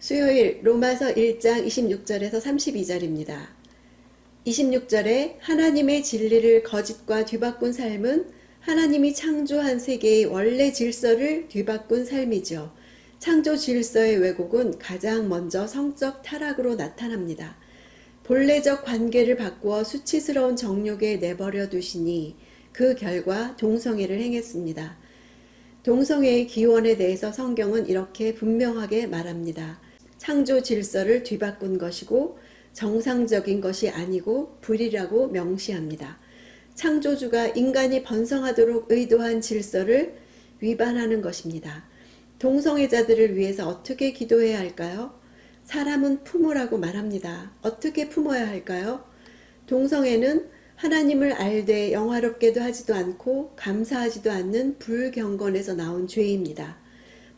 수요일 로마서 1장 26절에서 32절입니다. 26절에 하나님의 진리를 거짓과 뒤바꾼 삶은 하나님이 창조한 세계의 원래 질서를 뒤바꾼 삶이죠. 창조 질서의 왜곡은 가장 먼저 성적 타락으로 나타납니다. 본래적 관계를 바꾸어 수치스러운 정욕에 내버려 두시니 그 결과 동성애를 행했습니다. 동성애의 기원에 대해서 성경은 이렇게 분명하게 말합니다. 창조 질서를 뒤바꾼 것이고 정상적인 것이 아니고 불이라고 명시합니다. 창조주가 인간이 번성하도록 의도한 질서를 위반하는 것입니다. 동성애자들을 위해서 어떻게 기도해야 할까요? 사람은 품으라고 말합니다. 어떻게 품어야 할까요? 동성애는 하나님을 알되 영화롭게도 하지도 않고 감사하지도 않는 불경건에서 나온 죄입니다.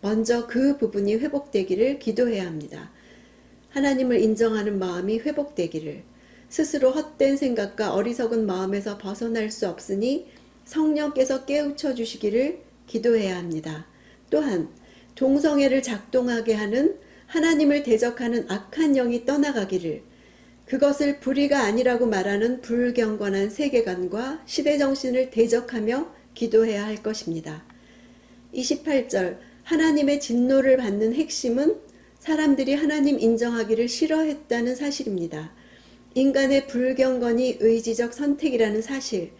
먼저 그 부분이 회복되기를 기도해야 합니다. 하나님을 인정하는 마음이 회복되기를, 스스로 헛된 생각과 어리석은 마음에서 벗어날 수 없으니 성령께서 깨우쳐 주시기를 기도해야 합니다. 또한 동성애를 작동하게 하는 하나님을 대적하는 악한 영이 떠나가기를, 그것을 불의가 아니라고 말하는 불경건한 세계관과 시대정신을 대적하며 기도해야 할 것입니다. 28절, 하나님의 진노를 받는 핵심은 사람들이 하나님 인정하기를 싫어했다는 사실입니다. 인간의 불경건이 의지적 선택이라는 사실,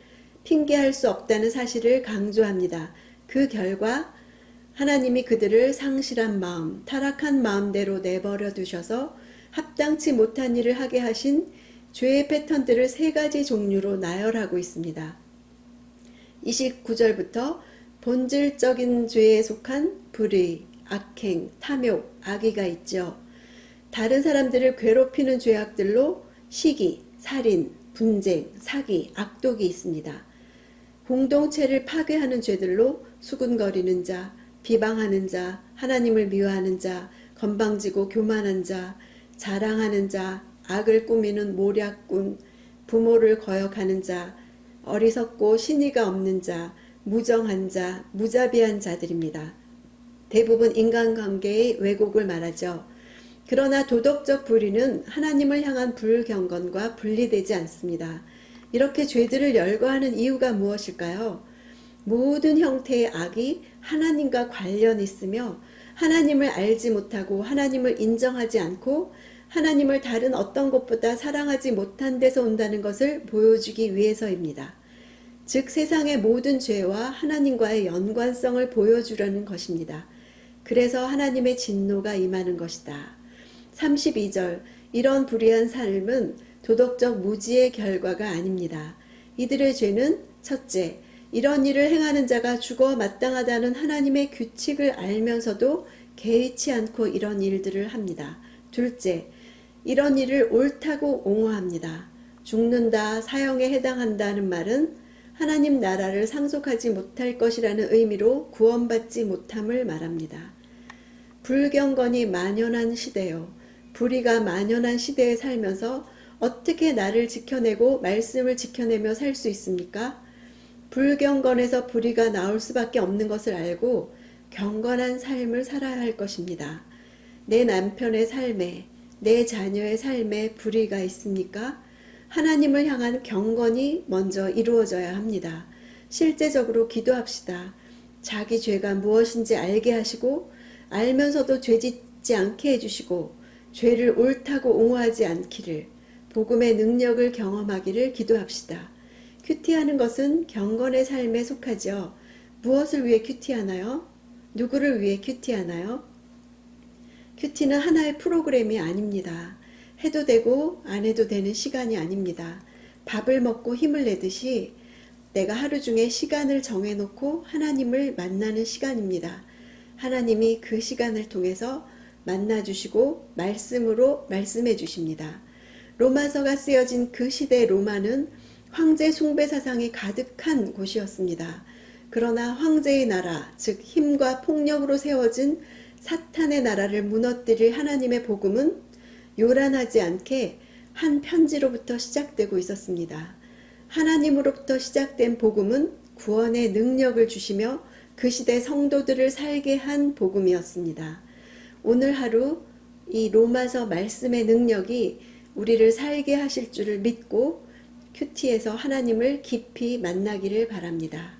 핑계할 수 없다는 사실을 강조합니다. 그 결과 하나님이 그들을 상실한 마음, 타락한 마음대로 내버려 두셔서 합당치 못한 일을 하게 하신 죄의 패턴들을 세 가지 종류로 나열하고 있습니다. 29절부터 본질적인 죄에 속한 불의, 악행, 탐욕, 악의가 있죠. 다른 사람들을 괴롭히는 죄악들로 시기, 살인, 분쟁, 사기, 악독이 있습니다. 공동체를 파괴하는 죄들로 수군거리는 자, 비방하는 자, 하나님을 미워하는 자, 건방지고 교만한 자, 자랑하는 자, 악을 꾸미는 모략꾼, 부모를 거역하는 자, 어리석고 신의가 없는 자, 무정한 자, 무자비한 자들입니다. 대부분 인간관계의 왜곡을 말하죠. 그러나 도덕적 불의는 하나님을 향한 불경건과 분리되지 않습니다. 이렇게 죄들을 열거하는 이유가 무엇일까요? 모든 형태의 악이 하나님과 관련이 있으며 하나님을 알지 못하고 하나님을 인정하지 않고 하나님을 다른 어떤 것보다 사랑하지 못한 데서 온다는 것을 보여주기 위해서입니다. 즉 세상의 모든 죄와 하나님과의 연관성을 보여주려는 것입니다. 그래서 하나님의 진노가 임하는 것이다. 32절, 이런 불의한 삶은 도덕적 무지의 결과가 아닙니다. 이들의 죄는 첫째, 이런 일을 행하는 자가 죽어 마땅하다는 하나님의 규칙을 알면서도 개의치 않고 이런 일들을 합니다. 둘째, 이런 일을 옳다고 옹호합니다. 죽는다, 사형에 해당한다는 말은 하나님 나라를 상속하지 못할 것이라는 의미로 구원받지 못함을 말합니다. 불경건이 만연한 시대요. 불의가 만연한 시대에 살면서 어떻게 나를 지켜내고 말씀을 지켜내며 살 수 있습니까? 불경건에서 불의가 나올 수밖에 없는 것을 알고 경건한 삶을 살아야 할 것입니다. 내 남편의 삶에, 내 자녀의 삶에 불의가 있습니까? 하나님을 향한 경건이 먼저 이루어져야 합니다. 실제적으로 기도합시다. 자기 죄가 무엇인지 알게 하시고 알면서도 죄짓지 않게 해주시고 죄를 옳다고 옹호하지 않기를, 복음의 능력을 경험하기를 기도합시다. 큐티하는 것은 경건의 삶에 속하죠. 무엇을 위해 큐티하나요? 누구를 위해 큐티하나요? 큐티는 하나의 프로그램이 아닙니다. 해도 되고 안 해도 되는 시간이 아닙니다. 밥을 먹고 힘을 내듯이 내가 하루 중에 시간을 정해놓고 하나님을 만나는 시간입니다. 하나님이 그 시간을 통해서 만나주시고 말씀으로 말씀해 주십니다. 로마서가 쓰여진 그 시대 로마는 황제 숭배 사상이 가득한 곳이었습니다. 그러나 황제의 나라, 즉 힘과 폭력으로 세워진 사탄의 나라를 무너뜨릴 하나님의 복음은 요란하지 않게 한 편지로부터 시작되고 있었습니다. 하나님으로부터 시작된 복음은 구원의 능력을 주시며 그 시대 성도들을 살게 한 복음이었습니다. 오늘 하루 이 로마서 말씀의 능력이 우리를 살게 하실 줄을 믿고 큐티에서 하나님을 깊이 만나기를 바랍니다.